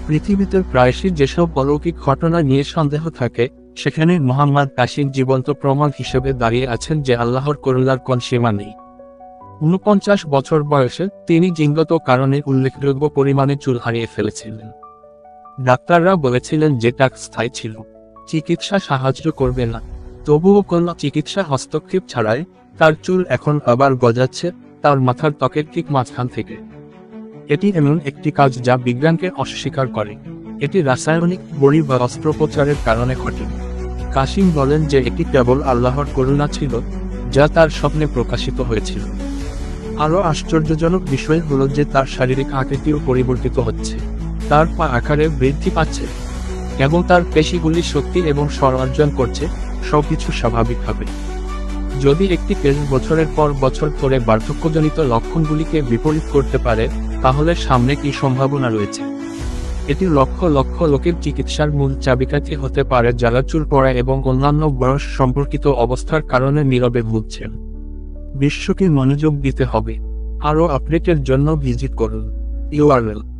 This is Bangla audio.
পৃথিবীতে প্রায়শই যেসব অলৌকিক ঘটনা নিয়ে সন্দেহ থাকে, সেখানে মোহাম্মদ কাশিম জীবন্ত প্রমাণ হিসেবে দাঁড়িয়ে আছেন যে আল্লাহর করুণার কোন সীমা নেই। ৪৯ বছর বয়সে তিনি জিনগত কারণে উল্লেখযোগ্য পরিমাণে চুল হারিয়ে ফেলেছিলেন। ডাক্তাররা বলেছিলেন যে তা স্থায়ী ছিল, চিকিৎসা সাহায্য করবে না। তবুও কোনো চিকিৎসা হস্তক্ষেপ ছাড়াই তার চুল এখন আবার গজাচ্ছে, তার মাথার ত্বকের ঠিক মাঝখান থেকে। এটি এমন একটি কাজ যা বিজ্ঞানকে অস্বীকার করে। এটি রাসায়নিক বড়ি বা অস্ত্রোপচারের কারণে ঘটে। কাশিম বলেন যে এটি কেবল আল্লাহর করুণা ছিল, যা তার স্বপ্নে প্রকাশিত হয়েছিল। আরও আশ্চর্যজনক বিষয় হলো যে তার শারীরিক আকৃতিও পরিবর্তিত হচ্ছে। তার পা আকারে বৃদ্ধি পাচ্ছে এবং তার পেশিগুলি শক্তি এবং স্বর অর্জন করছে, সবকিছু স্বাভাবিকভাবে। যদি একটি কেস বছরের পর বছর ধরে বার্ধক্যজনিত লক্ষণগুলিকে বিপরীত করতে পারে, তাহলে সামনে কি সম্ভাবনা রয়েছে? এটি লক্ষ লক্ষ লোকের চিকিৎসার মূল চাবিকাঠি হতে পারে যারা চুল পড়া এবং অন্যান্য বয়স সম্পর্কিত অবস্থার কারণে নীরবে ভুগছেন। বিশ্বকে মনোযোগ দিতে হবে। আরও আপডেটের জন্য ভিজিট করুন URL